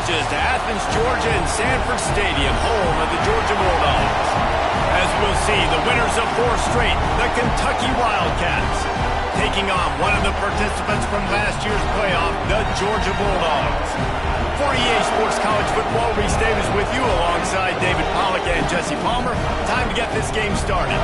bridges to Athens, Georgia and Sanford Stadium, home of the Georgia Bulldogs. As we'll see, the winners of 4 straight, the Kentucky Wildcats, taking on one of the participants from last year's playoff, the Georgia Bulldogs. For EA Sports College Football, Reese Davis with you alongside David Pollack and Jesse Palmer. Time to get this game started.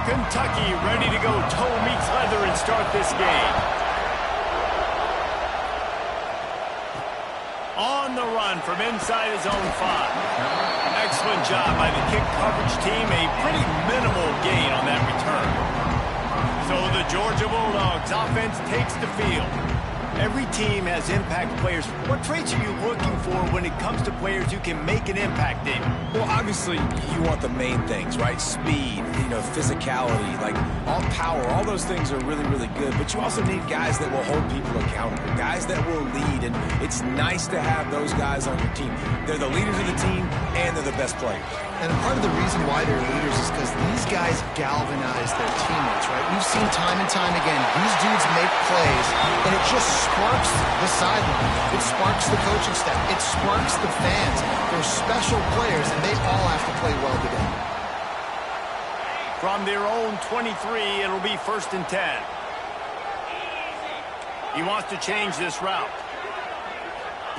Kentucky ready to go toe meets leather and start this game. On the run from inside his own 5. Excellent job by the kick coverage team. A pretty minimal gain on that return. So the Georgia Bulldogs offense takes the field. Every team has impact players. What traits are you looking for when it comes to players who can make an impact, David? Well, obviously, you want the main things, right? Speed, physicality, like all power, all those things are really, really good. But you also need guys that will hold people accountable, guys that will lead. And it's nice to have those guys on your team. They're the leaders of the team, and they're the best players. And part of the reason why they're leaders is because these guys galvanize their teammates, right? We've seen time and time again, these dudes make plays, and it just sparks the sideline. It sparks the coaching staff. It sparks the fans. They're special players, and they all have to play well together. From their own 23, it'll be 1st and 10. He wants to change this route.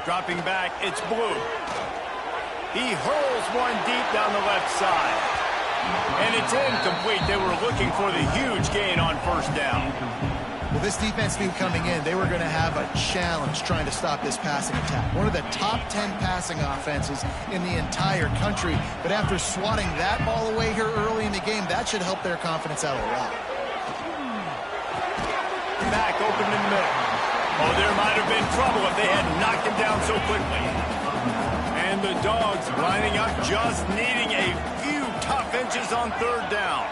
Dropping back, it's Blue. He hurls one deep down the left side. And it's incomplete. They were looking for the huge gain on 1st down. Well, this defense knew coming in they were going to have a challenge trying to stop this passing attack. One of the top 10 passing offenses in the entire country. But after swatting that ball away here early in the game, that should help their confidence out a lot. Back open in the middle. Oh, there might have been trouble if they had knocked him down so quickly. And the Dogs lining up, just needing a few tough inches on 3rd down.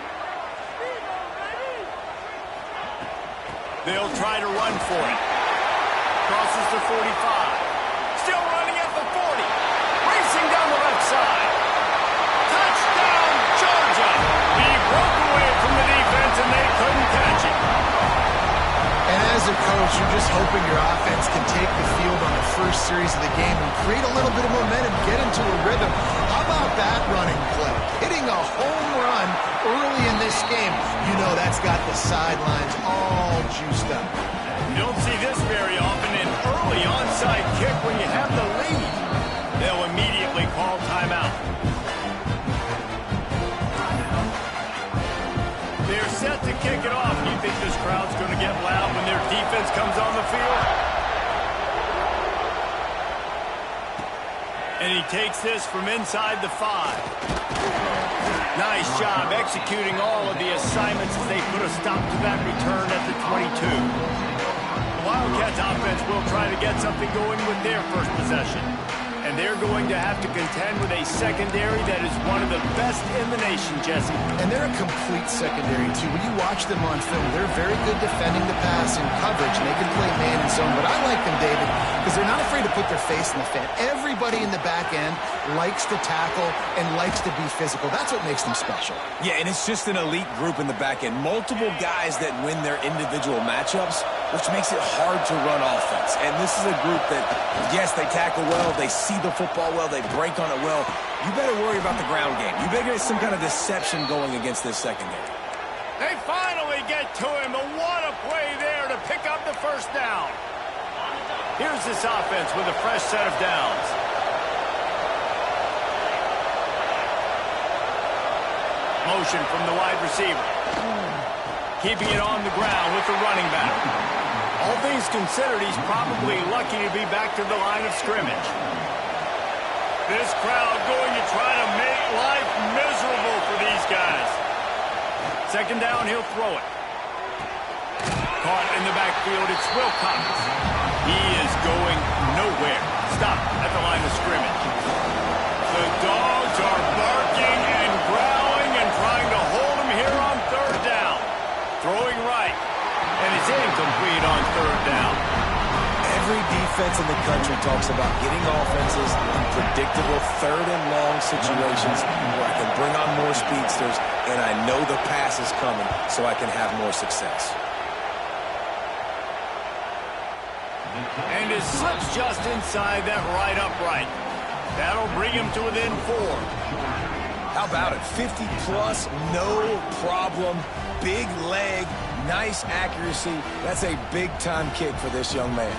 They'll try to run for it. Crosses the 45. Still running at the 40. Racing down the left side. Touchdown, Georgia. He broke away from the defense and they couldn't catch him. And as a coach, you're just hoping your offense can take the field on the first series of the game and create a little bit of momentum, get into a rhythm. How about that running play? Hitting a home run early in this game. You know that's got the sidelines all juiced up. You don't see this very often, an early onside kick when you have the lead. They'll immediately call timeout. They're set to kick it off. Do you think this crowd's going to get loud when their defense comes on the field? And he takes this from inside the 5. Nice job executing all of the assignments as they put a stop to that return at the 22. The Wildcats offense will try to get something going with their first possession. And they're going to have to contend with a secondary that is one of the best in the nation, Jesse. And they're a complete secondary, too. When you watch them on film, they're very good defending the pass and coverage, and they can play man and zone. But I like them, David, because they're not afraid to put their face in the fan. Everybody in the back end likes to tackle and likes to be physical. That's what makes them special. Yeah, and it's just an elite group in the back end. Multiple guys that win their individual matchups, which makes it hard to run offense. And this is a group that, yes, they tackle well, they see the football well, they break on it well. You better worry about the ground game. You better get some kind of deception going against this secondary. They finally get to him, but what a play there to pick up the 1st down. Here's this offense with a fresh set of downs. Motion from the wide receiver. Keeping it on the ground with the running back. All things considered, he's probably lucky to be back to the line of scrimmage. This crowd going to try to make life miserable for these guys. Second down, he'll throw it. Caught in the backfield, it's Wilcox. He is going nowhere. Stop at the line of scrimmage. The dogs are barking and growling and trying to hold him here on third down. Throwing right, and it's incomplete on third down. Every defense in the country talks about getting offenses in predictable third and long situations where I can bring on more speedsters and I know the pass is coming so I can have more success. And it slips just inside that right upright. That'll bring him to within 4. How about it? 50-plus, no problem. Big leg, nice accuracy. That's a big-time kick for this young man.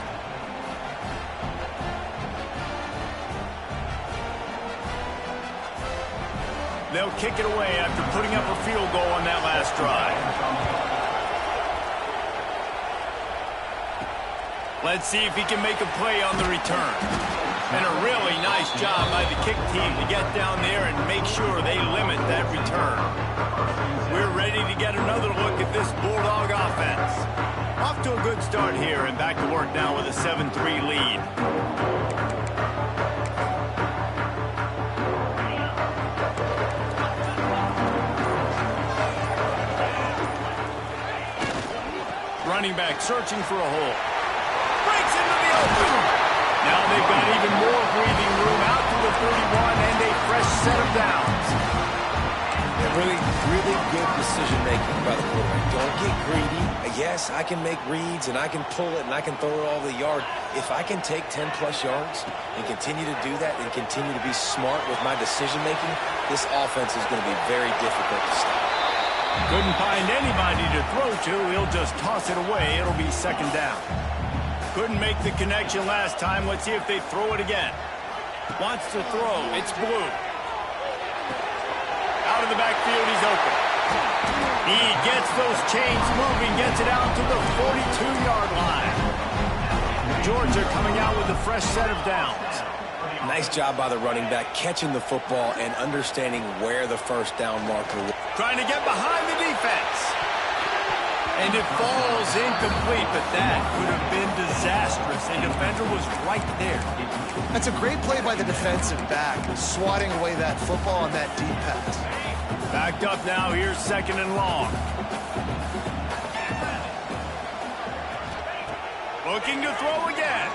They'll kick it away after putting up a field goal on that last drive. Let's see if he can make a play on the return. And a really nice job by the kick team to get down there and make sure they limit that return. We're ready to get another look at this Bulldog offense. Off to a good start here and back to work now with a 7-3 lead. Running back searching for a hole. Breaks into the open. Now they've got even more breathing room out to the 31 and a fresh set of downs. Yeah, really good decision-making by the quarterback. Don't get greedy. Yes, I can make reads, and I can pull it, and I can throw it all the yard. If I can take 10-plus yards and continue to do that and continue to be smart with my decision-making, this offense is going to be very difficult to stop. Couldn't find anybody to throw to. He'll just toss it away. It'll be second down. Couldn't make the connection last time. Let's see if they throw it again. Wants to throw. It's Blue. Out of the backfield, he's open. He gets those chains moving, gets it out to the 42-yard line. Georgia coming out with a fresh set of downs. Nice job by the running back, catching the football and understanding where the first down marker was. Trying to get behind the defense. And it falls incomplete, but that could have been disastrous. The defender was right there. That's a great play by the defensive back, swatting away that football on that deep pass. Backed up now, here's second and long. Looking to throw again.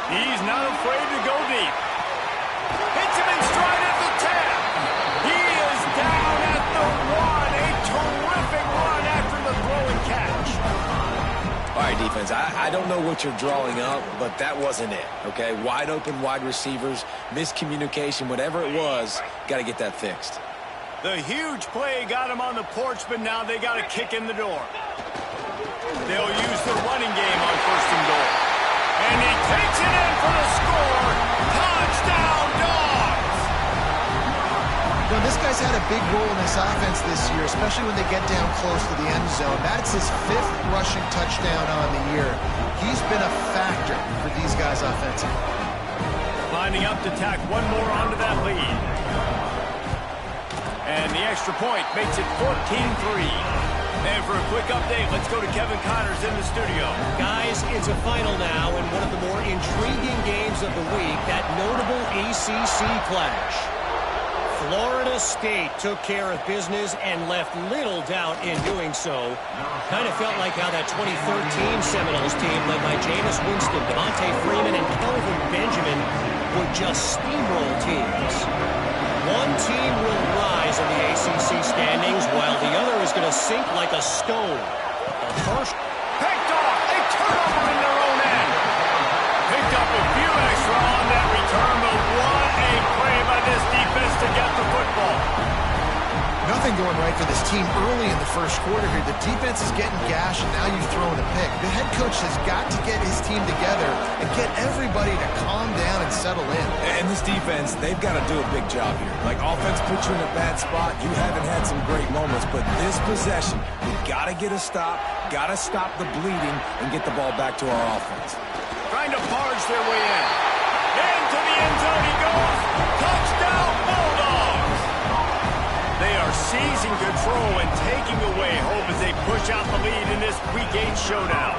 He's not afraid to go deep. Hits him in stride at the 10. He is down at the 1. A terrific run after the throw and catch. All right, defense, I don't know what you're drawing up, but that wasn't it, okay? Wide open wide receivers, miscommunication, whatever it was, got to get that fixed. The huge play got him on the porch, but now they got a kick in the door. They'll use the running game on first and goal. And he takes it in for the score. Touchdown, Dogs! You know, this guy's had a big role in this offense this year, especially when they get down close to the end zone. That's his 5th rushing touchdown on the year. He's been a factor for these guys offensively. Lining up to tack one more onto that lead. And the extra point makes it 14-3. And for a quick update, let's go to Kevin Connors in the studio. Guys, it's a final now in one of the more intriguing games of the week, that notable ACC clash. Florida State took care of business and left little doubt in doing so. Kind of felt like how that 2013 Seminoles team led by Jameis Winston, Devontae Freeman, and Kelvin Benjamin would just steamroll teams. One team will rise in the ACC standings while the other is going to sink like a stone. The first picked off, a turnover in their own end. Picked up a few extra on that return, but what a play by this defense to get the football. Nothing going right for this team early in the first quarter here. The defense is getting gashed, and now you've thrown a pick. The head coach has got to get his team together and get everybody to calm down and settle in. And this defense, they've got to do a big job here. Like, offense put you in a bad spot. You haven't had some great moments, but this possession, we got to get a stop, got to stop the bleeding, and get the ball back to our offense. Trying to barge their way in. Into the end zone he goes. Touchdown, Bulldogs! They are seizing control and taking away hope as they push out the lead in this Week 8 showdown.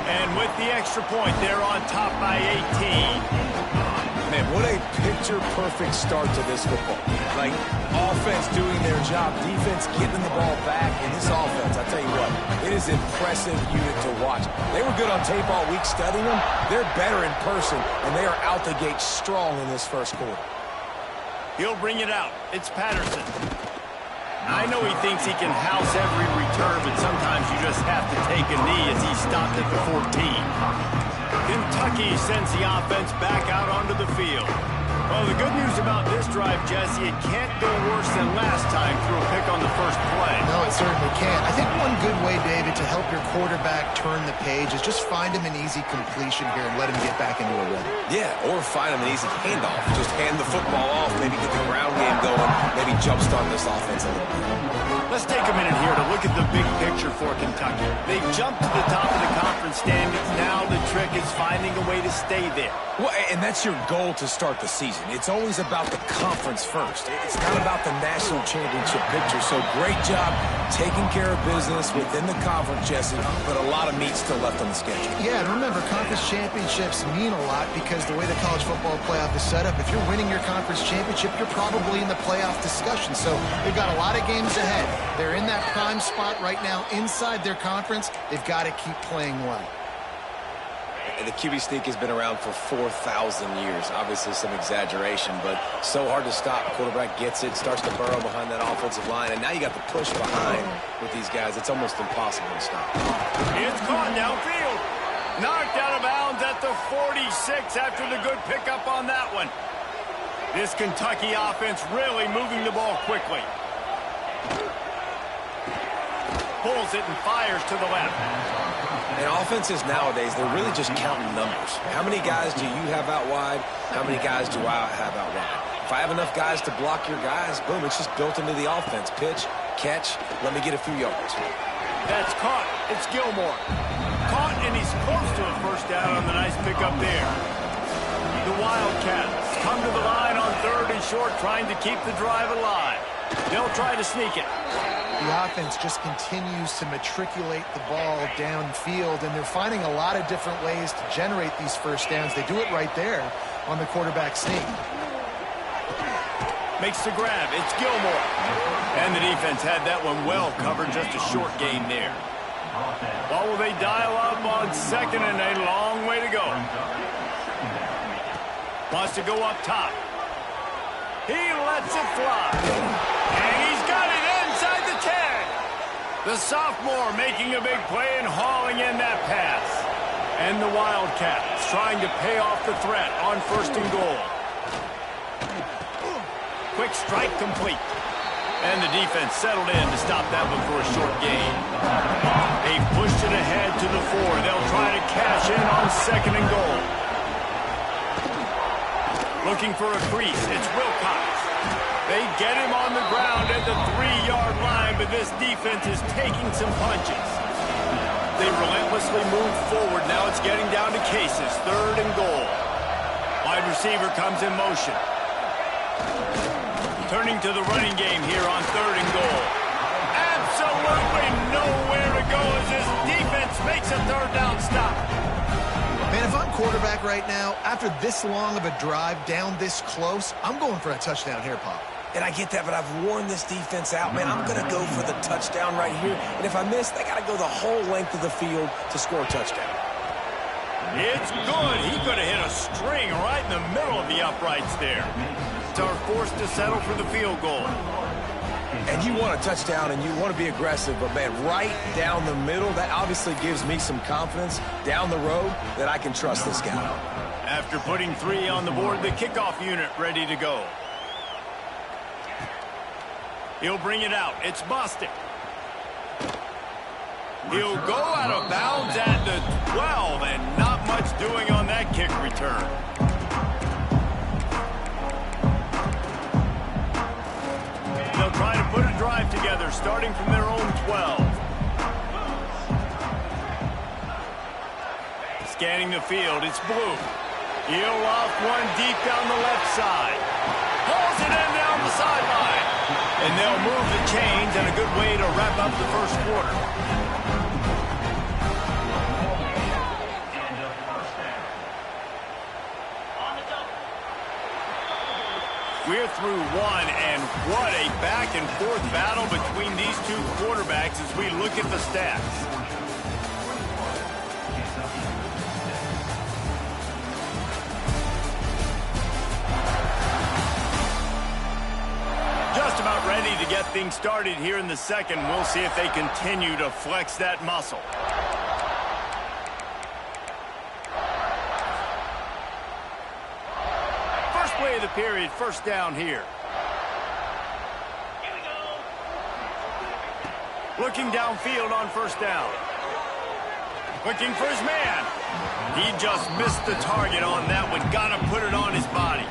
And with the extra point, they're on top by 18. Man, what a picture-perfect start to this football. Like, offense doing their job, defense getting the ball back, and this offense, I tell you what, it is an impressive unit to watch. They were good on tape all week studying them. They're better in person, and they are out the gate strong in this first quarter. He'll bring it out. It's Patterson. I know he thinks he can house every return, but sometimes you just have to take a knee as he stopped at the 14. Kentucky sends the offense back out onto the field. Well, the good news about this drive, Jesse, it can't go worse than last time through a pick on the first play. No, it certainly can't. I think one good way, David, to help your quarterback turn the page is just find him an easy completion here and let him get back into a rhythm. Yeah, or find him an easy handoff. Just hand the football off, maybe get the ground game going, maybe jumpstart this offense a little bit. Let's take a minute here to look at the big picture for Kentucky. They've jumped to the top of the conference standings. Now the trick is finding a way to stay there. Well, and that's your goal to start the season. It's always about the conference first. It's not about the national championship picture. So great job taking care of business within the conference, Jesse, but a lot of meat still left on the schedule. Yeah, and remember, conference championships mean a lot because the way the college football playoff is set up, if you're winning your conference championship, you're probably in the playoff discussion. So they've got a lot of games ahead. They're in that prime spot right now inside their conference. They've got to keep playing well. And the QB sneak has been around for 4,000 years. Obviously some exaggeration, but so hard to stop. Quarterback gets it, starts to burrow behind that offensive line, and now you got the push behind with these guys. It's almost impossible to stop. It's caught downfield. Knocked out of bounds at the 46 after the good pickup on that one. This Kentucky offense really moving the ball quickly. Pulls it and fires to the left. And offenses nowadays, they're really just counting numbers. How many guys do you have out wide? How many guys do I have out wide? If I have enough guys to block your guys, boom, it's just built into the offense. Pitch, catch, let me get a few yards. That's caught. It's Gilmore. Caught, and he's close to a first down on the nice pickup there. The Wildcats come to the line on 3rd and short, trying to keep the drive alive. They'll try to sneak it. The offense just continues to matriculate the ball downfield, and they're finding a lot of different ways to generate these first downs. They do it right there on the quarterback sneak. Makes the grab. It's Gilmore. And the defense had that one well covered. Just a short gain there. Well, will they dial up on 2nd and a long way to go? Wants to go up top. He lets it fly. And he's got it inside the 10. The sophomore making a big play and hauling in that pass. And the Wildcats trying to pay off the threat on 1st and goal. Quick strike complete. And the defense settled in to stop that one for a short gain. They pushed it ahead to the 4. They'll try to cash in on 2nd and goal. Looking for a crease. It's Wilcox. They get him on the ground at the 3-yard line, but this defense is taking some punches. They relentlessly move forward. Now it's getting down to cases. 3rd and goal. Wide receiver comes in motion. Turning to the running game here on 3rd and goal. Absolutely nowhere to go as this defense makes a 3rd down stop. Man, if I'm quarterback right now, after this long of a drive down this close, I'm going for a touchdown here, Pop. And I get that, but I've worn this defense out. Man, I'm going to go for the touchdown right here. And if I miss, they got to go the whole length of the field to score a touchdown. It's good. He could have hit a string right in the middle of the uprights there. Are forced to settle for the field goal. And you want a touchdown and you want to be aggressive, but man, right down the middle, that obviously gives me some confidence down the road that I can trust this guy. After putting 3 on the board, the kickoff unit ready to go. He'll bring it out. It's Bostic. He'll go out of bounds at the 12, and not much doing on that kick return. They'll try to put a drive together, starting from their own 12. Scanning the field, it's Blue. He'll loft one deep down the left side. Hauls it in down the sideline. And they'll move the chains, and a good way to wrap up the first quarter. We're through one, and what a back-and-forth battle between these two quarterbacks as we look at the stats. Just about ready to get things started here in the second. We'll see if they continue to flex that muscle. First play of the period, first down here. Looking downfield on first down. Looking for his man. He just missed the target on that one. Got to put it on his body.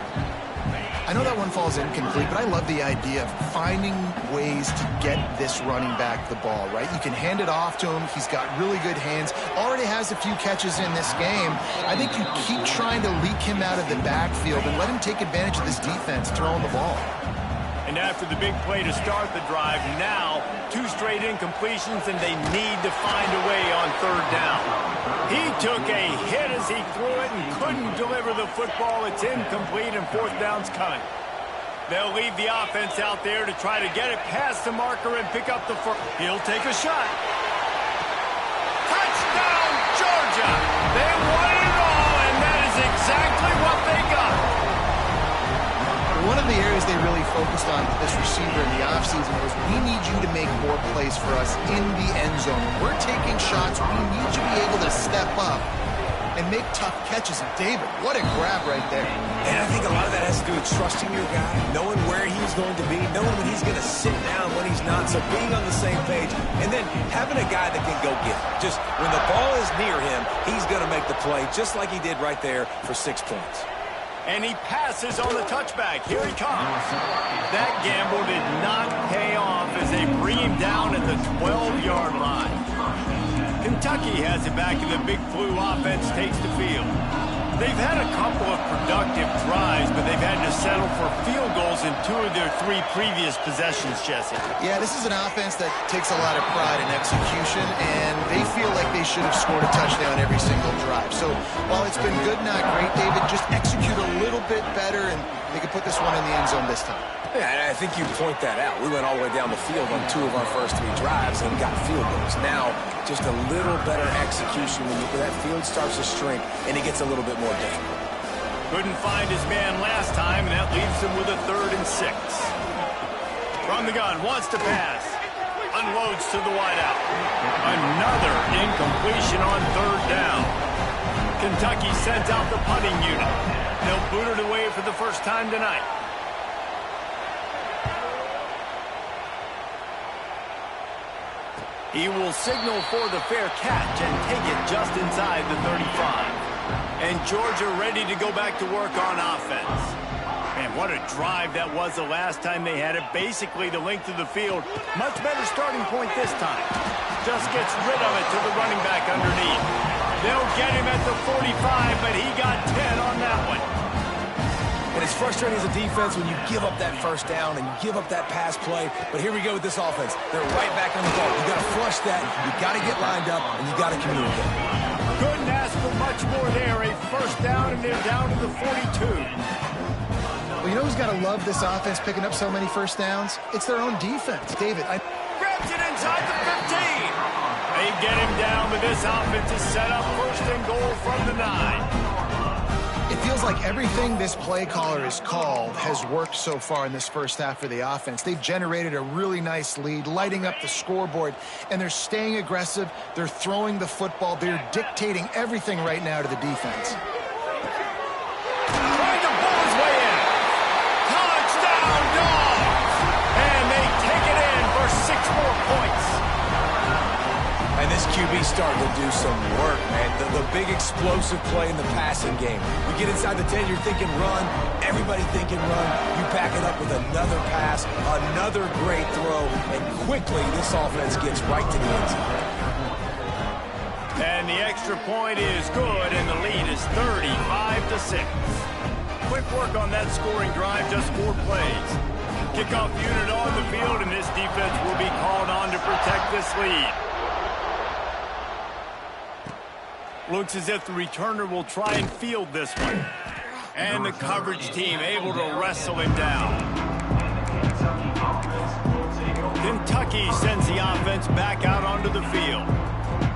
I know that one falls incomplete, but I love the idea of finding ways to get this running back the ball, right? You can hand it off to him. He's got really good hands. Already has a few catches in this game. I think you keep trying to leak him out of the backfield and let him take advantage of this defense throwing the ball. And after the big play to start the drive, now 2 straight incompletions, and they need to find a way on third down. He took a hit as he threw it and couldn't deliver the football. It's incomplete, and fourth down's coming. They'll leave the offense out there to try to get it past the marker and pick up the first. He'll take a shot. Touchdown, Georgia! They wanted it all, and that is exactly what they got. One of the areas they really focused on with this receiver in the offseason was, we need you to make more plays for us in the end zone. When we're taking shots, we need you to be able to step up and make tough catches. And David, what a grab right there. And I think a lot of that has to do with trusting your guy, knowing where he's going to be, knowing when he's going to sit down, when he's not, so being on the same page, and then having a guy that can go get it. Just when the ball is near him, he's going to make the play, just like he did right there for 6 points. And he passes on the touchback. Here he comes. That gamble did not pay off as they bring him down at the 12-yard line. Kentucky has it back, and the Big Blue offense takes the field. They've had a couple of productive drives, but they've had to settle for field goals in 2 of their 3 previous possessions, Jesse. Yeah, this is an offense that takes a lot of pride in execution, and they feel like they should have scored a touchdown every single drive. So while it's been good, not great, David, just execute a little bit better, and they could put this one in the end zone this time. Yeah, and I think you point that out. We went all the way down the field on 2 of our first 3 drives and got field goals. Now, just a little better execution when that field starts to shrink and it gets a little bit more difficult. Couldn't find his man last time, and that leaves him with a 3rd and 6. From the gun, wants to pass. Unloads to the wideout. Another incompletion on 3rd down. Kentucky sends out the punting unit. They'll boot it away for the first time tonight. He will signal for the fair catch and take it just inside the 35. And Georgia ready to go back to work on offense. Man, what a drive that was the last time they had it. Basically the length of the field. Much better starting point this time. Just gets rid of it to the running back underneath. They'll get him at the 45, but he got 10 on that one. And it's frustrating as a defense when you give up that first down and you give up that pass play. But here we go with this offense. They're right back on the ball. You got to flush that. You got to get lined up, and you got to communicate. Couldn't ask for much more there. A first down, and they're down to the 42. Well, you know who's got to love this offense picking up so many first downs? It's their own defense. David, grabs it inside the 15. They get him down, but this offense is set up 1st and goal from the 9. It feels like everything this play caller has called has worked so far in this first half for the offense. They've generated a really nice lead, lighting up the scoreboard, and they're staying aggressive. They're throwing the football. They're dictating everything right now to the defense. Trying to pull his way in. Touchdown, Dogs! And they take this QB starting to do some work, man. The big explosive play in the passing game. You get inside the 10, you're thinking run. Everybody thinking run. You back it up with another pass, another great throw, and quickly this offense gets right to the end zone. And the extra point is good, and the lead is 35-6. Quick work on that scoring drive, just 4 plays. Kickoff unit on the field, and this defense will be called on to protect this lead. Looks as if the returner will try and field this one. And the coverage team able to wrestle him down. Kentucky sends the offense back out onto the field.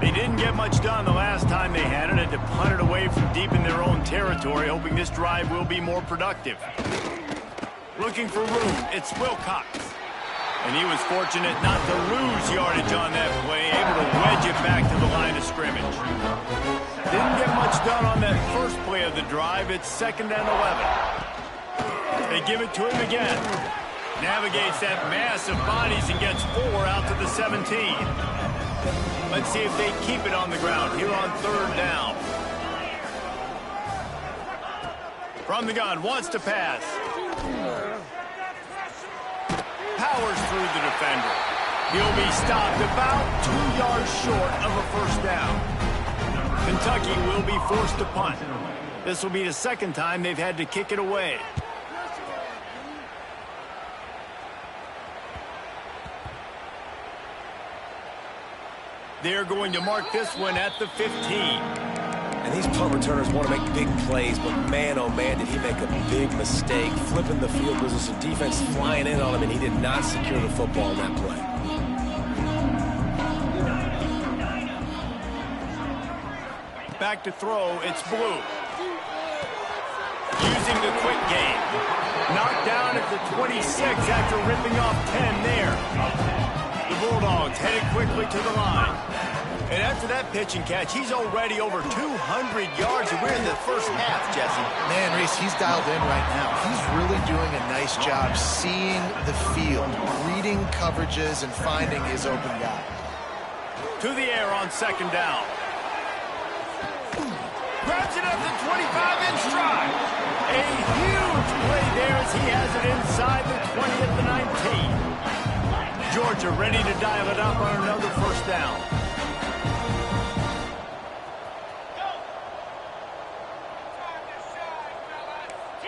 They didn't get much done the last time they had it, to punt it away from deep in their own territory, hoping this drive will be more productive. Looking for room, it's Wilcox. And he was fortunate not to lose yardage on that play, able to wedge it back to the line of scrimmage. Didn't get much done on that first play of the drive. It's 2nd and 11. They give it to him again. Navigates that mass of bodies and gets 4 out to the 17. Let's see if they keep it on the ground here on 3rd down. From the gun, wants to pass. Powers through the defender. He'll be stopped about 2 yards short of a 1st down. Kentucky will be forced to punt. This will be the 2nd time they've had to kick it away. They're going to mark this one at the 15. And these punt returners want to make big plays, but man, oh man, did he make a big mistake. Flipping the field position, defense flying in on him, and he did not secure the football on that play. Back to throw, it's Blue. Using the quick game. Knocked down at the 26 after ripping off 10 there. The Bulldogs headed quickly to the line. And after that pitch and catch, he's already over 200 yards, and we're in the 1st half, Jesse. Man, Reese, he's dialed in right now. He's really doing a nice job seeing the field, reading coverages, and finding his open guy. To the air on 2nd down. Grabs it up the 25 in stride. A huge play there as he has it inside the 20 at the 19. Georgia ready to dial it up on another 1st down.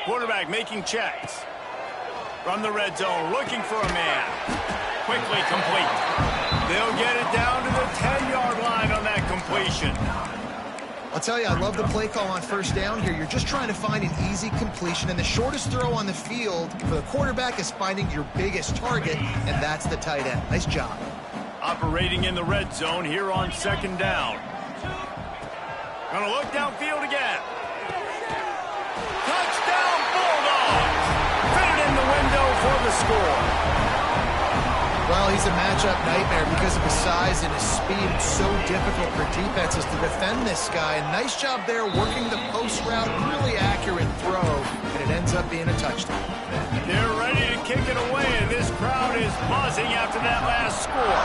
Quarterback making checks. From the red zone, looking for a man. Quickly complete. They'll get it down to the 10-yard line on that completion. I'll tell you, I love the play call on 1st down here. You're just trying to find an easy completion, and the shortest throw on the field for the quarterback is finding your biggest target, and that's the tight end. Nice job. Operating in the red zone here on 2nd down. Gonna look downfield again. Touchdown Bulldogs! Fitted in the window for the score. Well, he's a matchup nightmare because of his size and his speed. It's so difficult for defenses to defend this guy. And nice job there working the post route. Really accurate throw, and it ends up being a touchdown. They're ready to kick it away, and this crowd is buzzing after that last score.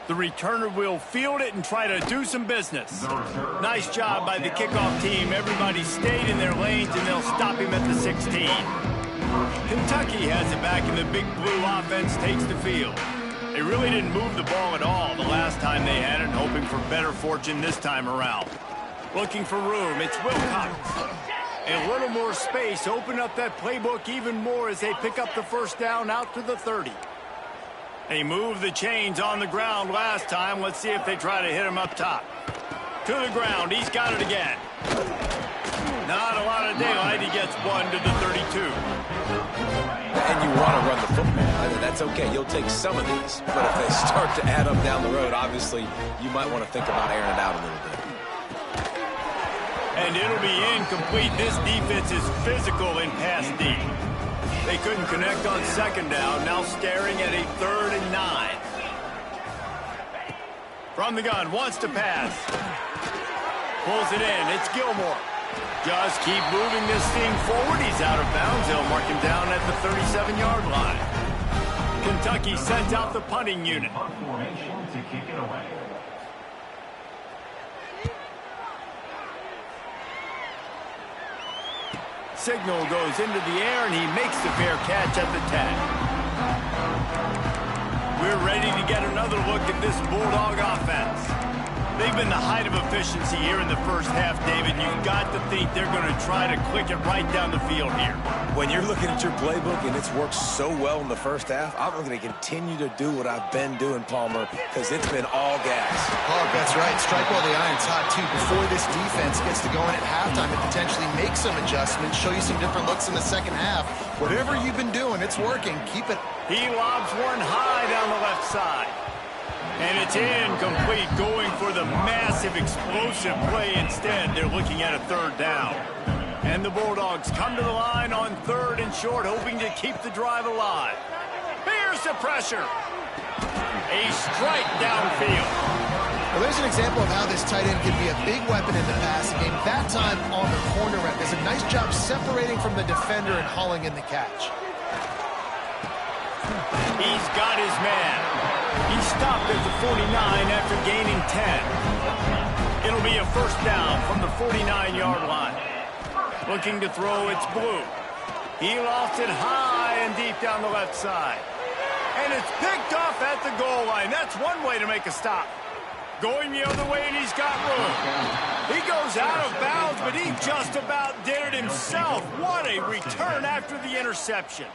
The returner will field it and try to do some business. Nice job by the kickoff team. Everybody stayed in their lanes, and they'll stop him at the 16. Kentucky has it back, and the big blue offense takes the field. They really didn't move the ball at all the last time they had it, hoping for better fortune this time around. Looking for room, it's Wilcox. And a little more space, open up that playbook even more as they pick up the 1st down out to the 30. They moved the chains on the ground last time. Let's see if they try to hit him up top. To the ground, he's got it again. Not a lot of daylight, he gets 1 to the 32. And you want to run the football. That's okay. You'll take some of these. But if they start to add up down the road, obviously, you might want to think about airing it out a little bit. And it'll be incomplete. This defense is physical in pass deep. They couldn't connect on 2nd down. Now staring at a 3rd and 9. From the gun, wants to pass. Pulls it in. It's Gilmore. Just keep moving this thing forward. He's out of bounds. They'll mark him down at the 37-yard line. Kentucky sends out the punting unit. Signal goes into the air, and he makes the fair catch at the 10. We're ready to get another look at this Bulldog offense. They've been the height of efficiency here in the first half, David. You've got to think they're going to try to click it right down the field here. When you're looking at your playbook and it's worked so well in the first half, I'm going to continue to do what I've been doing, Palmer, because it's been all gas. Oh, that's right. Strike while the iron's hot, too. Before this defense gets to going at halftime and potentially make some adjustments, show you some different looks in the second half. Whatever you've been doing, it's working. Keep it. He lobs one high down the left side. And it's incomplete, going for the massive explosive play instead. They're looking at a third down. And the Bulldogs come to the line on 3rd and short, hoping to keep the drive alive. Here's the pressure. A strike downfield. Well, there's an example of how this tight end can be a big weapon in the passing game. That time on the corner route, does a nice job separating from the defender and hauling in the catch. He's got his man. He stopped at the 49 after gaining 10. It'll be a first down from the 49-yard line. Looking to throw, it's Blue. He lost it high and deep down the left side. And it's picked off at the goal line. That's one way to make a stop. Going the other way, and he's got room. He goes out of bounds, but he just about did it himself. What a return after the interception.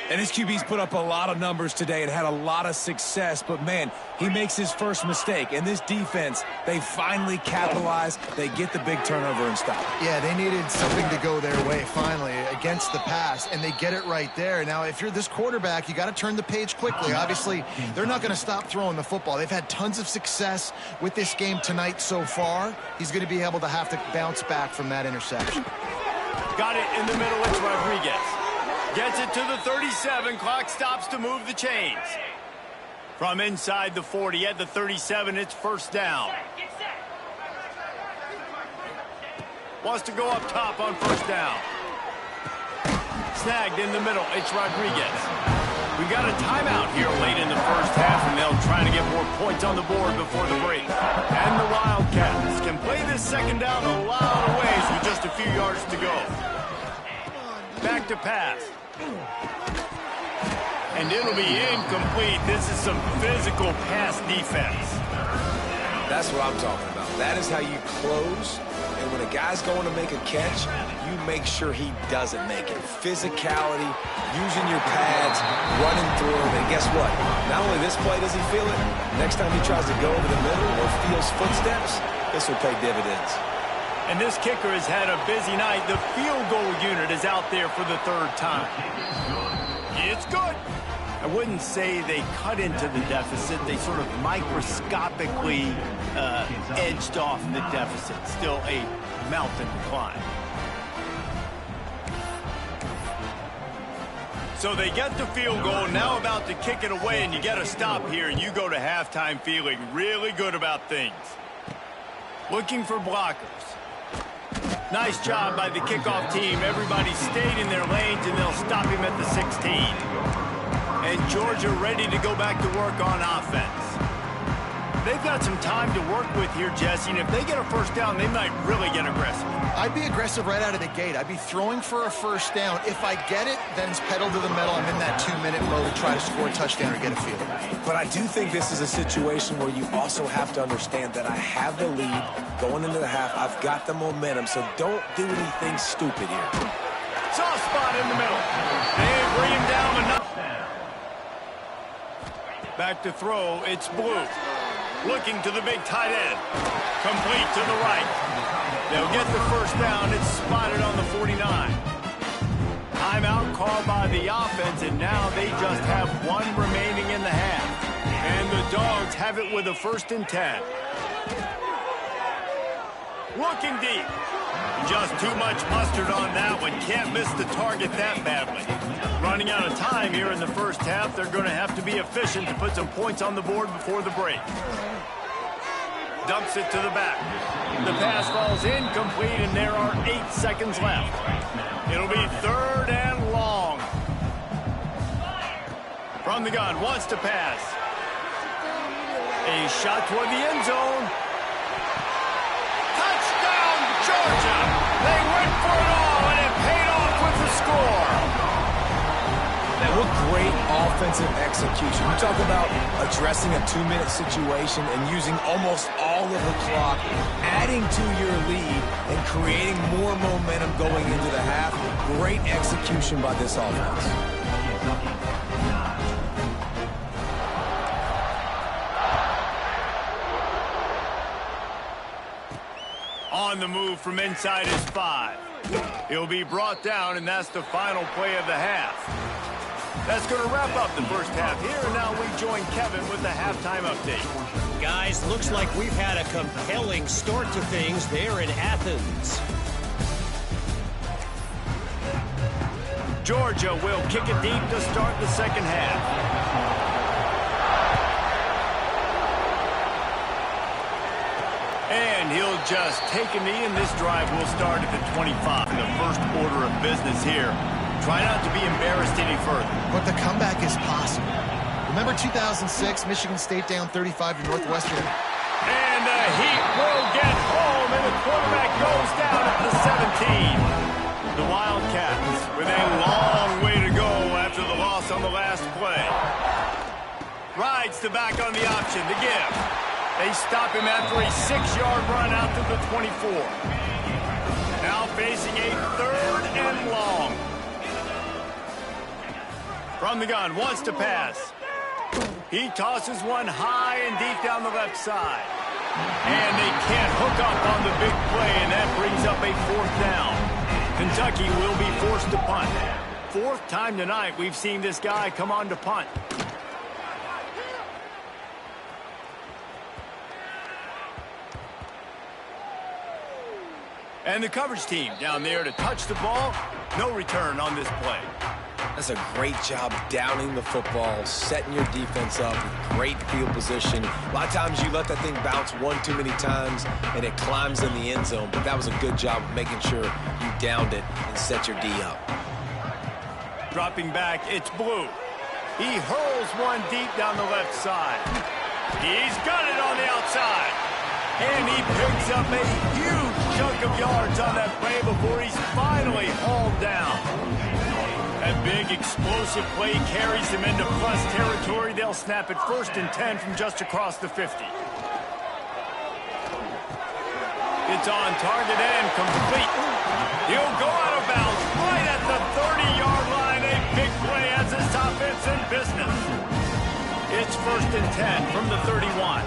And his QB's put up a lot of numbers today and had a lot of success, but man, he makes his first mistake. And this defense, they finally capitalize. They get the big turnover and stop. Yeah, they needed something to go their way finally against the pass, and they get it right there. Now, if you're this quarterback, you got to turn the page quickly. Obviously, they're not going to stop throwing the football. They've had tons of success with this game tonight so far. He's going to be able to have to bounce back from that interception. Got it in the middle. It's Rodriguez. Gets it to the 37. Clock stops to move the chains. From inside the 40 at the 37, it's first down. Wants to go up top on first down. Snagged in the middle. It's Rodriguez. We got a timeout here late in the first half, and they'll try to get more points on the board before the break. And the Wildcats can play this second down a lot of ways with just a few yards to go. Back to pass. And it'll be incomplete. This is some physical pass defense. That's what I'm talking about. That is how you close. And when a guy's going to make a catch, you make sure he doesn't make it. Physicality, using your pads, running through him. And guess what? Not only this play does he feel it, next time he tries to go over the middle or feels footsteps, this will pay dividends. And this kicker has had a busy night. The field goal unit is out there for the 3rd time. It's good. I wouldn't say they cut into the deficit. They sort of microscopically edged off the deficit. Still a mountain to climb. So they get the field goal, now about to kick it away, and you get a stop here, and you go to halftime feeling really good about things. Looking for blockers. Nice job by the kickoff team. Everybody stayed in their lanes, and they'll stop him at the 16. And Georgia ready to go back to work on offense. They've got some time to work with here, Jesse, and if they get a first down, they might really get aggressive. I'd be aggressive right out of the gate. I'd be throwing for a first down. If I get it, then it's pedal to the metal. I'm in that 2-minute mode to try to score a touchdown or get a field. But I do think this is a situation where you also have to understand that I have the lead going into the half. I've got the momentum, so don't do anything stupid here. Soft spot in the middle. They bring him down enough. Back to throw, it's Blue. Looking to the big tight end. Complete to the right. They'll get the first down. It's spotted on the 49. Timeout called by the offense, and now they just have one remaining in the half. And the Dogs have it with a 1st and 10. Looking deep. Just too much mustard on that one. Can't miss the target that badly. Running out of time here in the first half. They're going to have to be efficient to put some points on the board before the break. Dumps it to the back. The pass falls incomplete, and there are 8 seconds left. It'll be 3rd and long. From From the gun, wants to pass. A shot toward the end zone. Touchdown, Georgia! They went for it all, and it paid off with the score. Man, what great offensive execution. You talk about addressing a 2-minute situation and using almost all of the clock, adding to your lead, and creating more momentum going into the half. Great execution by this offense. On the move from inside his 5. He'll be brought down, and that's the final play of the half. That's going to wrap up the first half here, and now we join Kevin with the halftime update. Guys, looks like we've had a compelling start to things there in Athens. Georgia will kick it deep to start the second half. And he'll just take a knee, and this drive will start at the 25. The first order of business here. Try not to be embarrassed any further. But the comeback is possible. Remember 2006, Michigan State down 35 to Northwestern? And the Heat will get home, and the quarterback goes down at the 17. The Wildcats with a long way to go after the loss on the last play. Rides the back on the option to give. They stop him after a 6-yard run out to the 24. Now facing a 3rd and long. From the gun, wants to pass. He tosses one high and deep down the left side. And they can't hook up on the big play, and that brings up a 4th down. Kentucky will be forced to punt. 4th time tonight we've seen this guy come on to punt. And the coverage team down there to touch the ball. No return on this play. That's a great job downing the football, setting your defense up with great field position. A lot of times you let that thing bounce one too many times and it climbs in the end zone, but that was a good job of making sure you downed it and set your D up. Dropping back, it's Blue. He hurls one deep down the left side. He's got it on the outside. And he picks up a huge chunk of yards on that play before he's finally hauled down. That big explosive play carries them into plus territory. They'll snap it 1st and 10 from just across the 50. It's on target and complete. He'll go out of bounds right at the 30-yard line. A big play as this offense in business. It's 1st and 10 from the 31.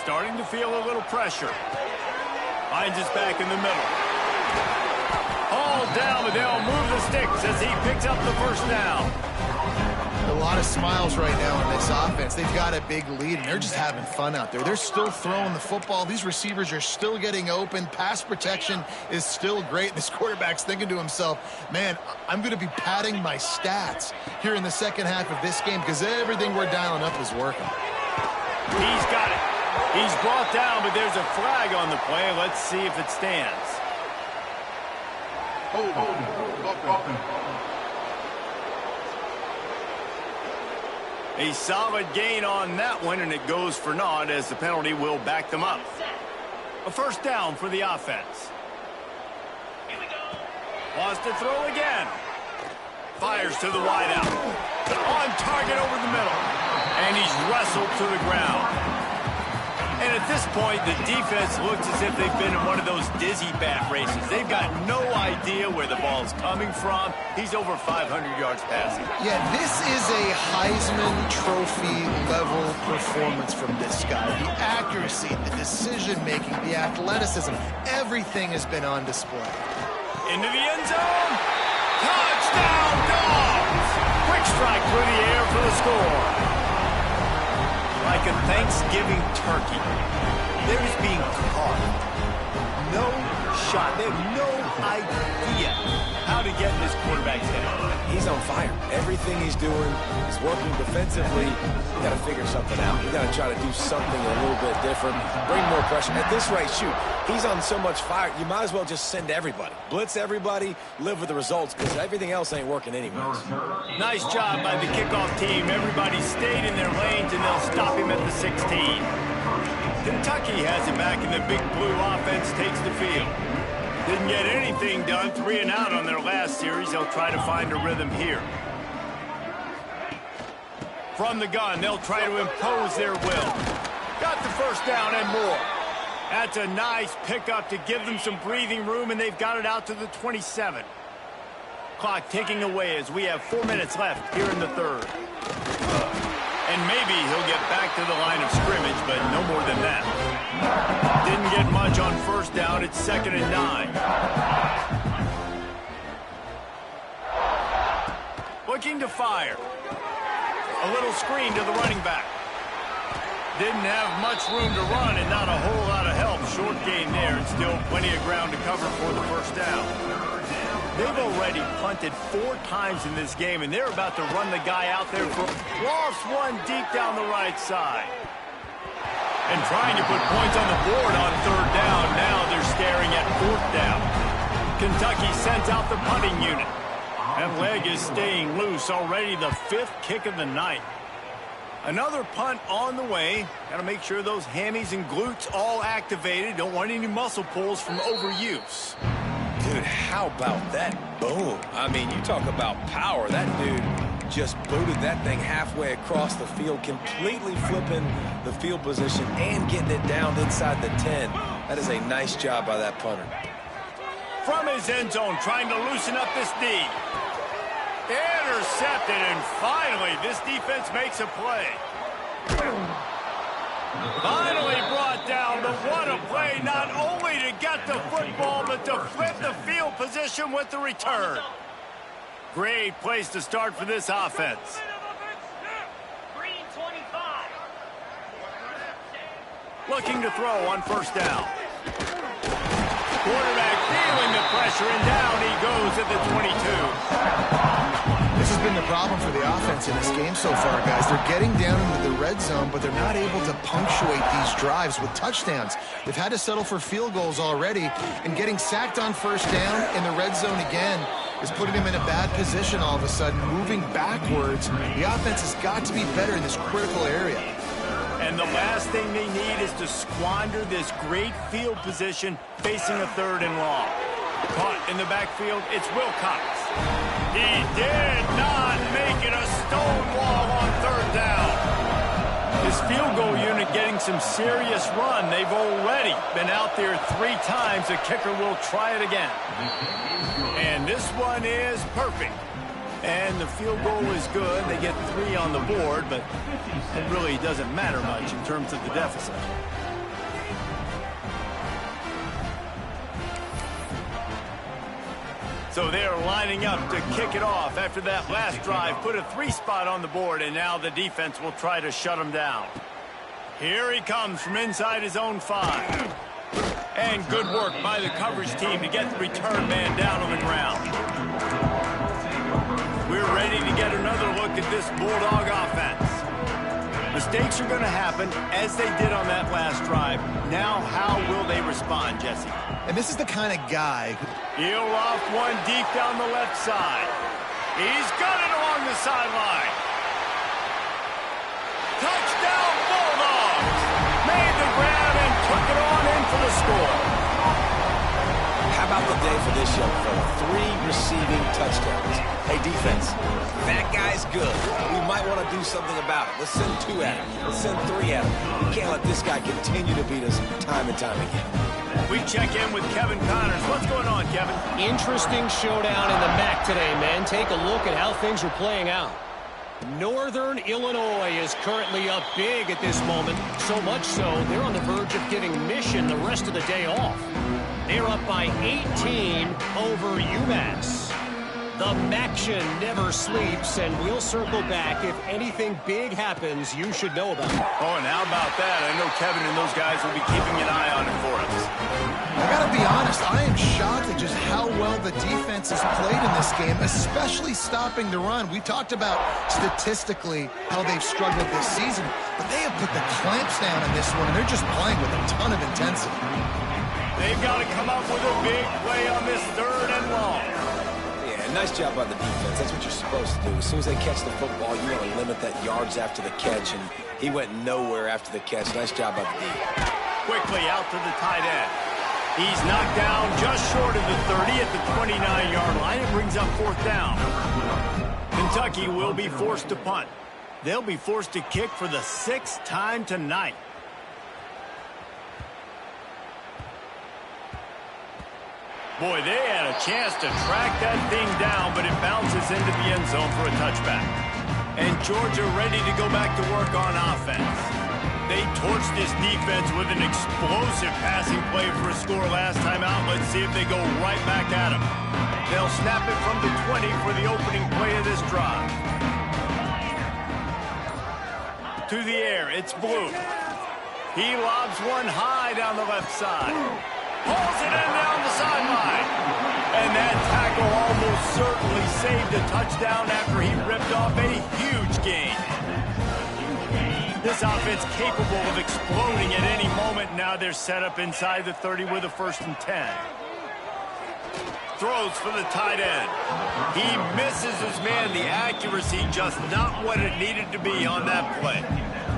Starting to feel a little pressure. Finds his back in the middle. All down, but they'll move the sticks as he picks up the 1st down. A lot of smiles right now in this offense. They've got a big lead, and they're just having fun out there. They're still throwing the football. These receivers are still getting open. Pass protection is still great. This quarterback's thinking to himself, man, I'm going to be padding my stats here in the second half of this game because everything we're dialing up is working. He's got it. He's brought down, but there's a flag on the play. Let's see if it stands. A solid gain on that one, and it goes for naught as the penalty will back them up. A 1st down for the offense. Wants to throw again. Fires to the wideout. On target over the middle. And he's wrestled to the ground. And at this point, the defense looks as if they've been in one of those dizzy bat races. They've got no idea where the ball's coming from. He's over 500 yards passing. Yeah, this is a Heisman Trophy level performance from this guy. The accuracy, the decision-making, the athleticism, everything has been on display. Into the end zone. Touchdown, Dogs! Quick strike through the air for the score. Like a Thanksgiving turkey, they're just being carved. No shot. They have no idea how to get in this quarterback's head. He's on fire. Everything he's doing is working defensively. You got to figure something out. You got to try to do something a little bit different. Bring more pressure. At this rate, shoot, he's on so much fire, you might as well just send everybody. Blitz everybody, live with the results, because everything else ain't working anyways. Nice job by the kickoff team. Everybody stayed in their lanes, and they'll stop him at the 16. Kentucky has it back, and the big blue offense takes the field. Didn't get anything done, 3 and out on their last series. They'll try to find a rhythm here. From the gun, they'll try to impose their will. Got the first down and more. That's a nice pickup to give them some breathing room, and they've got it out to the 27. Clock ticking away as we have 4 minutes left here in the third. And maybe he'll get back to the line of scrimmage, but no more than that. Didn't get much on first down. It's 2nd and 9. Looking to fire. A little screen to the running back. Didn't have much room to run and not a whole lot of help. Short gain there and still plenty of ground to cover for the first down. They've already punted 4 times in this game, and they're about to run the guy out there for lofts one deep down the right side. And trying to put points on the board on 3rd down. Now they're staring at 4th down. Kentucky sends out the punting unit. That leg is staying loose. Already the 5th kick of the night. Another punt on the way. Got to make sure those hammies and glutes all activated. Don't want any muscle pulls from overuse. Dude, how about that boom? I mean, you talk about power. That dude just booted that thing halfway across the field, completely flipping the field position and getting it down inside the 10. That is a nice job by that punter. From his end zone, trying to loosen up this D. Intercepted, and finally, this defense makes a play. Finally brought down, but what a play, not only to get the football, but to flip the field position with the return. Great place to start for this offense. Looking to throw on first down. Quarterback feeling the pressure, and down he goes at the 22. This has been the problem for the offense in this game so far, guys. They're getting down into the red zone, but they're not able to punctuate these drives with touchdowns. They've had to settle for field goals already, and getting sacked on first down in the red zone again is putting them in a bad position all of a sudden, moving backwards. The offense has got to be better in this critical area. And the last thing they need is to squander this great field position facing a 3rd and long. Caught in the backfield, it's Wilcox. He did not make it a stone wall on 3rd down. His field goal unit getting some serious run. They've already been out there 3 times. The kicker will try it again. And this one is perfect. And the field goal is good. They get 3 on the board, but it really doesn't matter much in terms of the deficit. So they're lining up to kick it off after that last drive. Put a 3 spot on the board, and now the defense will try to shut him down. Here he comes from inside his own 5. And good work by the coverage team to get the return man down on the ground. We're ready to get another look at this Bulldog offense. Mistakes are going to happen, as they did on that last drive. Now, how will they respond, Jesse? And this is the kind of guy who... He'll loft one deep down the left side. He's got it along the sideline. Touchdown, Bulldogs! Made the grab and took it on in for the score. How about the day for this young fella? 3 receiving touchdowns. Hey, defense, that guy's good. We might want to do something about it. Let's send 2 at him. Let's send 3 at him. We can't let this guy continue to beat us time and time again. We check in with Kevin Connors. What's going on, Kevin? Interesting showdown in the MAC today, men. Take a look at how things are playing out. Northern Illinois is currently up big at this moment. So much so, they're on the verge of giving Mission the rest of the day off. They're up by 18 over UMass. The Maction never sleeps, and we'll circle back if anything big happens you should know about. Oh, and how about that? I know Kevin and those guys will be keeping an eye on it for us. I gotta be honest, I am shocked at just how well the defense has played in this game, especially stopping the run. We talked about statistically how they've struggled this season, but they have put the clamps down in this one, and they're just playing with a ton of intensity. They've got to come up with a big play on this 3rd and long. Yeah, nice job by the defense. That's what you're supposed to do. As soon as they catch the football, you want to limit that yards after the catch, and he went nowhere after the catch. Nice job by the defense. Quickly out to the tight end. He's knocked down just short of the 30 at the 29-yard line. It brings up 4th down. Kentucky will be forced to punt. They'll be forced to kick for the 6th time tonight. Boy, they had a chance to track that thing down, but it bounces into the end zone for a touchback. And Georgia ready to go back to work on offense. They torched this defense with an explosive passing play for a score last time out. Let's see if they go right back at them. They'll snap it from the 20 for the opening play of this drive. To the air, it's Blue. He lobs one high down the left side. Pulls it in down the sideline. And that tackle almost certainly saved a touchdown after he ripped off a huge gain. This offense capable of exploding at any moment. Now they're set up inside the 30 with a 1st and 10. Throws for the tight end. He misses his man. The accuracy just not what it needed to be on that play.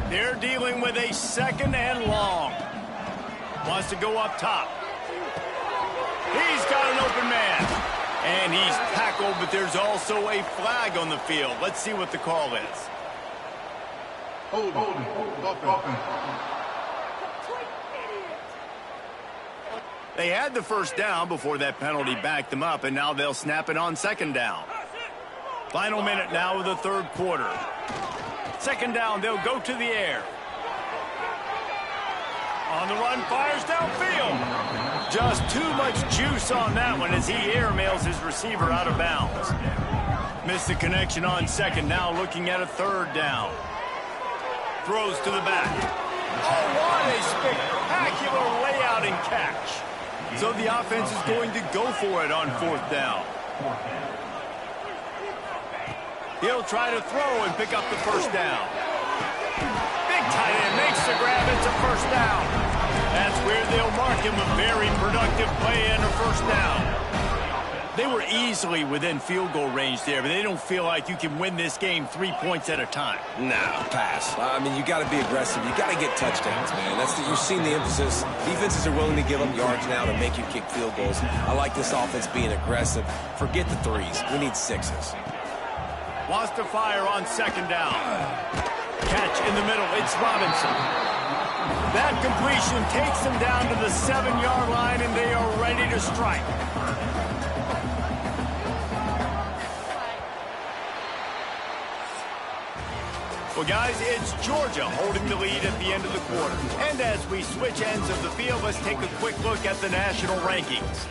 They're dealing with a 2nd and long. Wants to go up top. He's got an open man. And he's tackled, but there's also a flag on the field. Let's see what the call is. They had the 1st down before that penalty backed them up, and now they'll snap it on 2nd down. Final minute now of the 3rd quarter. 2nd down, they'll go to the air. On the run, fires downfield. Just too much juice on that one as he airmails his receiver out of bounds. Missed the connection on 2nd, now looking at a 3rd down. Throws to the back. Oh, what a spectacular layout and catch. So the offense is going to go for it on 4th down. He'll try to throw and pick up the 1st down. Big tight end makes the grab. It's a 1st down. That's where they'll mark him a very productive play and a 1st down. They were easily within field goal range there, but they don't feel like you can win this game 3 points at a time. No, pass. I mean, you got to be aggressive. You got to get touchdowns, man. You've seen the emphasis. Defenses are willing to give them yards now to make you kick field goals. I like this offense being aggressive. Forget the 3s. We need 6s. Wants to fire on 2nd down. Catch in the middle. It's Robinson. That completion takes them down to the 7-yard line, and they are ready to strike. Well, guys, it's Georgia holding the lead at the end of the quarter. And as we switch ends of the field, let's take a quick look at the national rankings.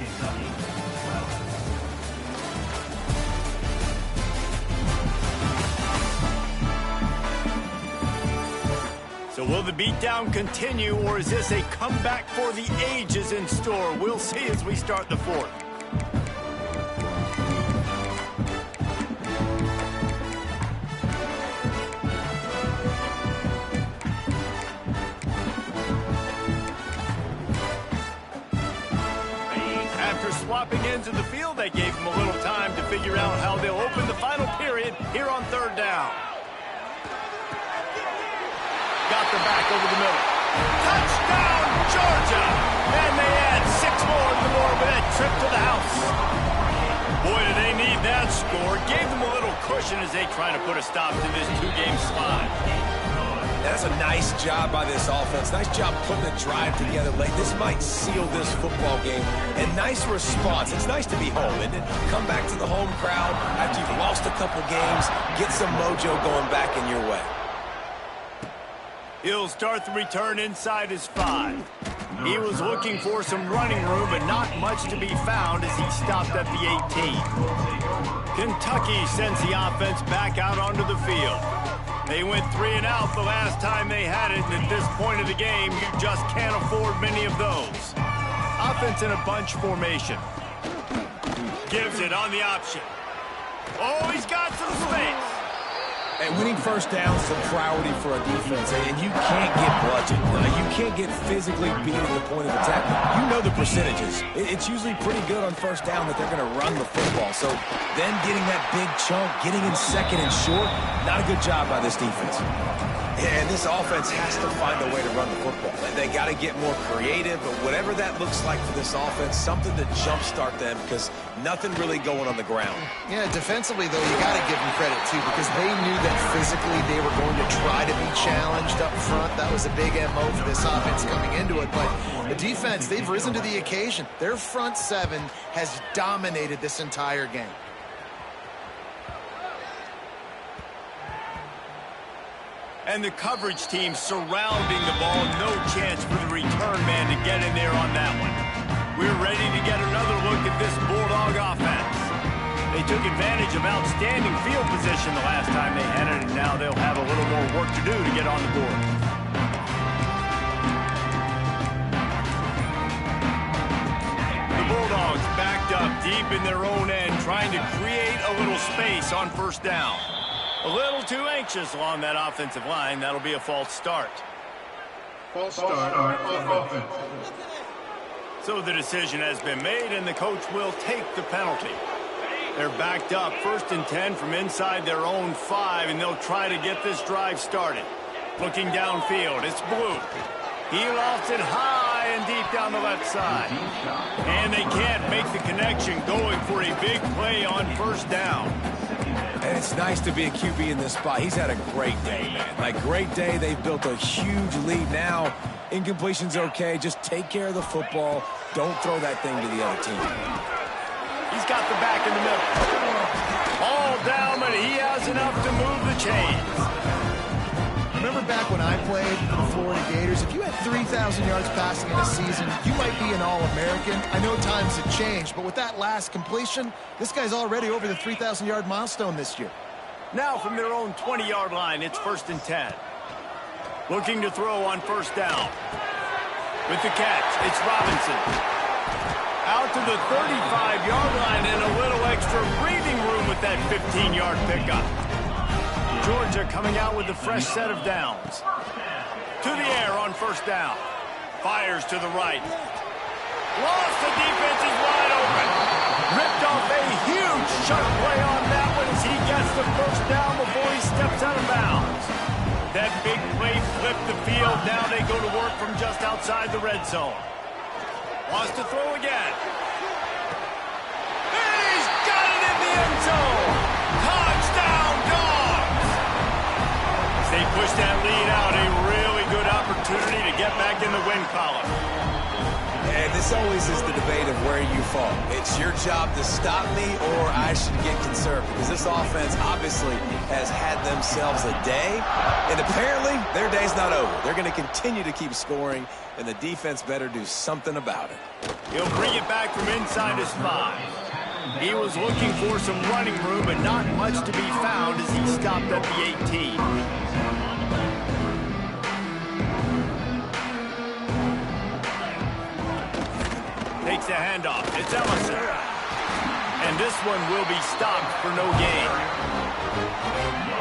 So will the beatdown continue, or is this a comeback for the ages in store? We'll see as we start the 4th. Swapping ends of the field, they gave him a little time to figure out how they'll open the final period here on 3rd down. Got the back over the middle. Touchdown, Georgia! And they add 6 more to the board with that trip to the house. Boy, do they need that score. Gave them a little cushion as they try to put a stop to this 2-game slide. That's a nice job by this offense. Nice job putting the drive together late. This might seal this football game. And nice response. It's nice to be home, isn't it? Come back to the home crowd after you've lost a couple games. Get some mojo going back in your way. He'll start the return inside his 5. He was looking for some running room, but not much to be found as he stopped at the 18. Kentucky sends the offense back out onto the field. They went 3 and out the last time they had it, and at this point of the game, you just can't afford many of those. Offense in a bunch formation. Gives it on the option. Oh, he's got some space. And winning first down is a priority for a defense, and you can't get bludgeoned. You can't get physically beat at the point of attack. You know the percentages. It's usually pretty good on first down that they're going to run the football. So then getting that big chunk, getting in second and short, not a good job by this defense. And this offense has to find a way to run the football. They got to get more creative, but whatever that looks like for this offense, something to jumpstart them because nothing really going on the ground. Yeah, defensively, though, you got to give them credit, too, because they knew that physically they were going to try to be challenged up front. That was a big MO for this offense coming into it. But the defense, they've risen to the occasion. Their front seven has dominated this entire game. And the coverage team surrounding the ball. No chance for the return man to get in there on that one. We're ready to get another look at this Bulldog offense. They took advantage of outstanding field position the last time they had it, and now they'll have a little more work to do to get on the board. The Bulldogs backed up deep in their own end, trying to create a little space on first down. A little too anxious along that offensive line. That'll be a false start. False start on offense. So the decision has been made, and the coach will take the penalty. They're backed up 1st and 10 from inside their own 5, and they'll try to get this drive started. Looking downfield, it's Blue. He lofts it high and deep down the left side. And they can't make the connection, going for a big play on first down. And it's nice to be a QB in this spot. He's had a great day, man. Like, great day. They've built a huge lead now. Incompletion's okay. Just take care of the football. Don't throw that thing to the other team. He's got the back in the middle. All down, but he has enough to move the chains. Remember back when I played for the Florida Gators, if you had 3,000 yards passing in a season, you might be an All-American. I know times have changed, but with that last completion, this guy's already over the 3,000-yard milestone this year. Now from their own 20-yard line, it's 1st and 10. Looking to throw on first down. With the catch, it's Robinson. Out to the 35-yard line and a little extra breathing room with that 15-yard pickup. Georgia coming out with a fresh set of downs. To the air on first down. Fires to the right. Lost, the defense is wide open. Ripped off a huge chunk play on that one as he gets the first down before he steps out of bounds. That big play flipped the field. Now they go to work from just outside the red zone. Wants to throw again. And he's got it in the end zone. Touchdown, Dogs! They push that lead out, a really good opportunity to get back in the win column. And this always is the debate of where you fall. It's your job to stop me or I should get conserved, because this offense obviously has had themselves a day, and apparently their day's not over. They're going to continue to keep scoring, and the defense better do something about it. He'll bring it back from inside his 5. He was looking for some running room, but not much to be found as he stopped at the 18. Takes a handoff. It's Ellison. And this one will be stopped for no gain.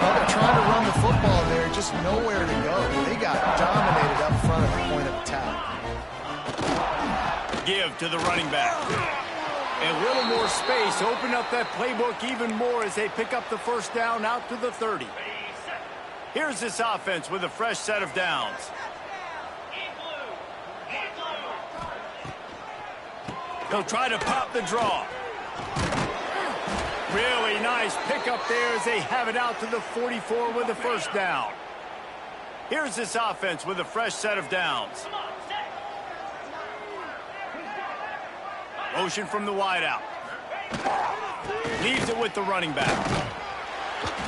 Well, they're trying to run the football there, just nowhere to go. They got dominated up front at the point of attack. Give to the running back. A little more space. Open up that playbook even more as they pick up the first down out to the 30. Here's this offense with a fresh set of downs. They'll try to pop the draw. Really nice pickup there as they have it out to the 44 with the first down. Here's this offense with a fresh set of downs. Motion from the wideout. Leaves it with the running back.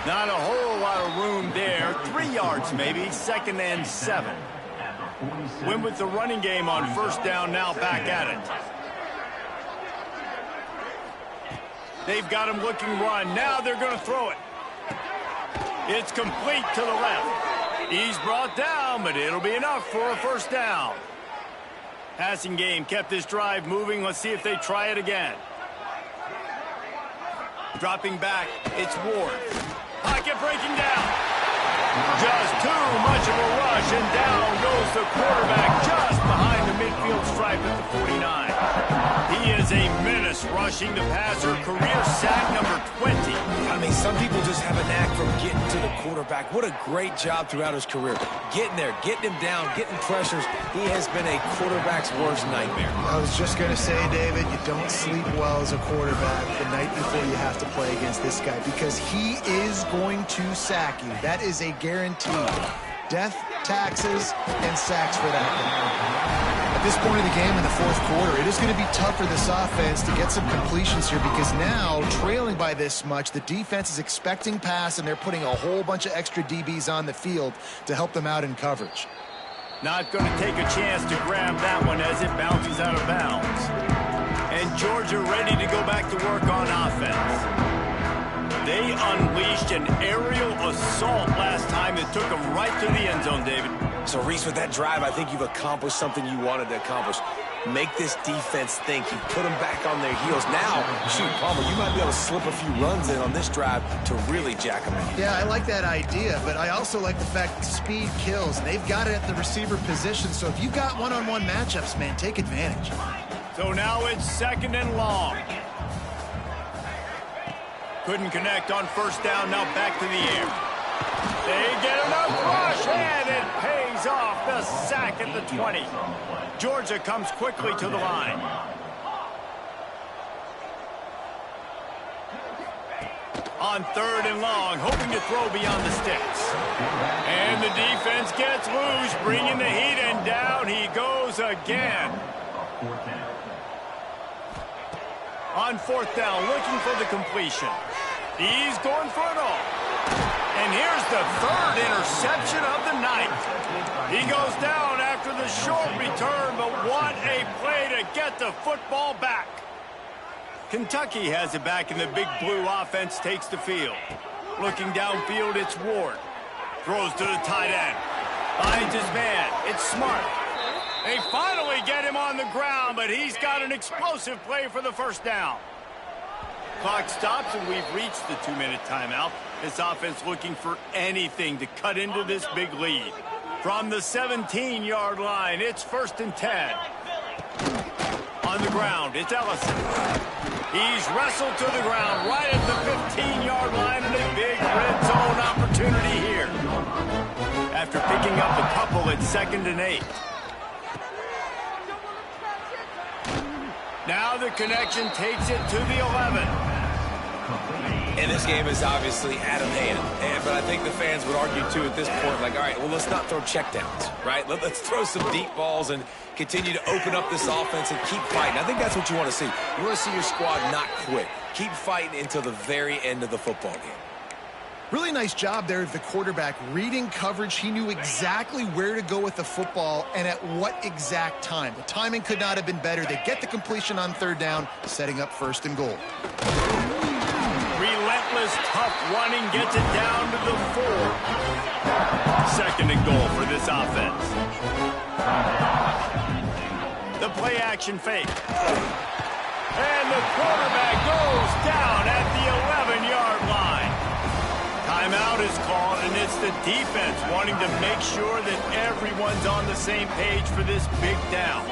Not a whole lot of room there. 3 yards maybe. 2nd and 7. Win with the running game on first down, now back at it. They've got him looking run. Now they're going to throw it. It's complete to the left. He's brought down, but it'll be enough for a first down. Passing game kept this drive moving. Let's see if they try it again. Dropping back, it's Ward. Pocket breaking down. Just too much of a rush, and down goes the quarterback just behind the midfield stripe at the 49. He is a menace rushing the passer, career sack number 20. I mean, some people just have a knack for getting to the quarterback. What a great job throughout his career. Getting there, getting him down, getting pressures. He has been a quarterback's worst nightmare. I was just going to say, David, you don't sleep well as a quarterback the night before you have to play against this guy because he is going to sack you. That is a guarantee. Death, taxes, and sacks for that guy. At this point of the game in the fourth quarter, it is going to be tough for this offense to get some completions here because now, trailing by this much, the defense is expecting pass, and they're putting a whole bunch of extra DBs on the field to help them out in coverage. Not going to take a chance to grab that one as it bounces out of bounds. And Georgia ready to go back to work on offense. They unleashed an aerial assault last time that took them right to the end zone, David. So, Reese, with that drive, I think you've accomplished something you wanted to accomplish. Make this defense think. You put them back on their heels. Now, shoot, Palmer, you might be able to slip a few runs in on this drive to really jack them in. Yeah, I like that idea, but I also like the fact that speed kills. And they've got it at the receiver position, so if you've got one-on-one matchups, man, take advantage. So now it's second and long. Couldn't connect on first down, now back to the air. They get enough rush, and it pays off the sack at the 20. Georgia comes quickly to the line. On third and long, hoping to throw beyond the sticks. And the defense gets loose, bringing the heat, and down he goes again. On fourth down, looking for the completion. He's going for it all. And here's the third interception of the night. He goes down after the short return, but what a play to get the football back. Kentucky has it back, and the big blue offense takes the field. Looking downfield, it's Ward. Throws to the tight end. Finds his man. It's Smart. They finally get him on the ground, but he's got an explosive play for the first down. Clock stops, and we've reached the 2-minute timeout. This offense looking for anything to cut into this big lead. From the 17-yard line, it's first and 10. On the ground, it's Ellison. He's wrestled to the ground right at the 15-yard line, and a big red zone opportunity here. After picking up a couple, it's second and 8. Now the connection takes it to the 11. And this game is obviously out of hand. But I think the fans would argue, too, at this point, like, all right, well, let's not throw checkdowns, right? Let's throw some deep balls and continue to open up this offense and keep fighting. I think that's what you want to see. You want to see your squad not quit. Keep fighting until the very end of the football game. Really nice job there of the quarterback reading coverage. He knew exactly where to go with the football and at what exact time. The timing could not have been better. They get the completion on third down, setting up first and goal. Relentless, tough running gets it down to the 4. Second and goal for this offense. The play action fake. And the quarterback goes down at the 11-yard line. Timeout is called, and it's the defense wanting to make sure that everyone's on the same page for this big down.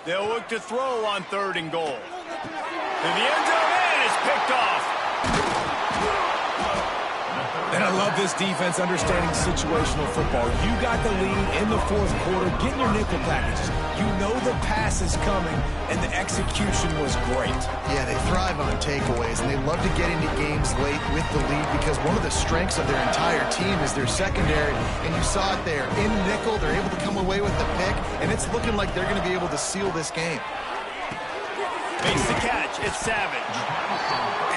They'll look to throw on third and goal. To the end zone, and it's picked off. And I love this defense understanding situational football. You got the lead in the fourth quarter, getting your nickel packages. You know the pass is coming, and the execution was great. Yeah, they thrive on takeaways, and they love to get into games late with the lead because one of the strengths of their entire team is their secondary, and you saw it there. In nickel, they're able to come away with the pick, and it's looking like they're going to be able to seal this game. Makes the catch. It's Savage.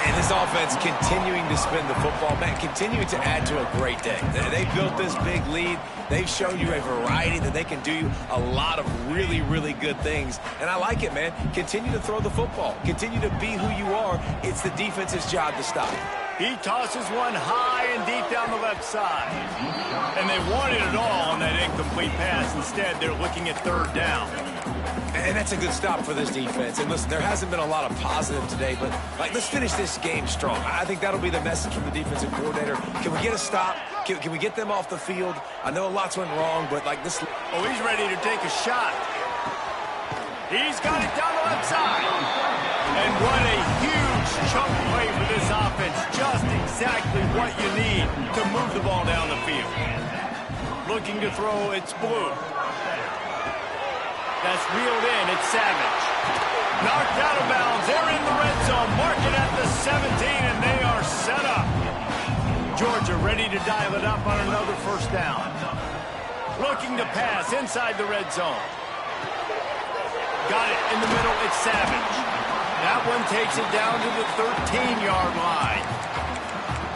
And this offense continuing to spin the football, man, continuing to add to a great day. They built this big lead. They've shown you a variety that they can do a lot of really, really good things. And I like it, man. Continue to throw the football. Continue to be who you are. It's the defense's job to stop. He tosses one high and deep down the left side. And they wanted it all on that incomplete pass. Instead, they're looking at third down. And that's a good stop for this defense. And listen, there hasn't been a lot of positive today, but let's finish this game strong. I think that'll be the message from the defensive coordinator. Can we get a stop? Can we get them off the field? I know lots went wrong, but this. Oh, he's ready to take a shot. He's got it down the left side. And what a huge chunk play for this offense. Just exactly what you need to move the ball down the field. Looking to throw, it's Blue. That's reeled in. It's Savage. Knocked out of bounds. They're in the red zone. Mark it at the 17, and they are set up. Georgia ready to dial it up on another first down. Looking to pass inside the red zone. Got it in the middle. It's Savage. That one takes it down to the 13-yard line.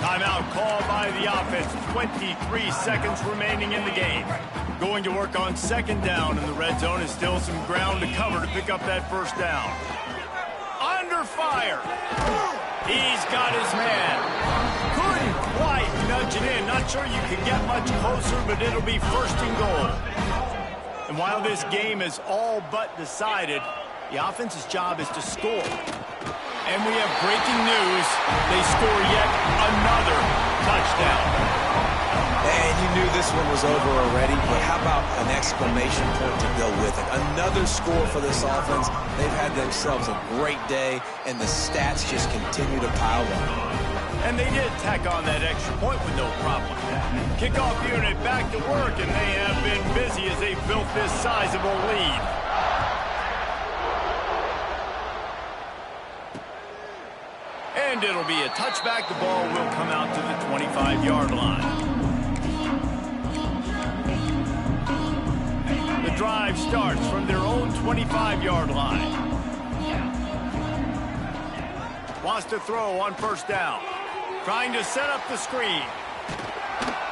Timeout called by the offense. 23 seconds remaining in the game. Going to work on second down in the red zone. Is still some ground to cover to pick up that first down. Under fire. He's got his man. Couldn't quite nudge it in. Not sure you could get much closer, but it'll be first and goal. And while this game is all but decided, the offense's job is to score. And we have breaking news. They score yet another touchdown. And you knew this one was over already, but how about an exclamation point to go with it? Another score for this offense. They've had themselves a great day, and the stats just continue to pile up. And they did tack on that extra point with no problem. Kickoff unit back to work, and they have been busy as they built this sizable lead. And it'll be a touchback. The ball will come out to the 25-yard line. The drive starts from their own 25-yard line. Wants to throw on first down. Trying to set up the screen.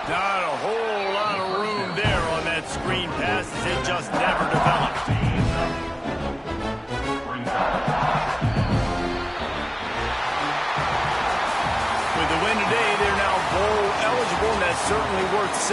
Not a whole lot of room there on that screen pass as it just never developed. With the win today, they're now bowl eligible, and that's certainly worth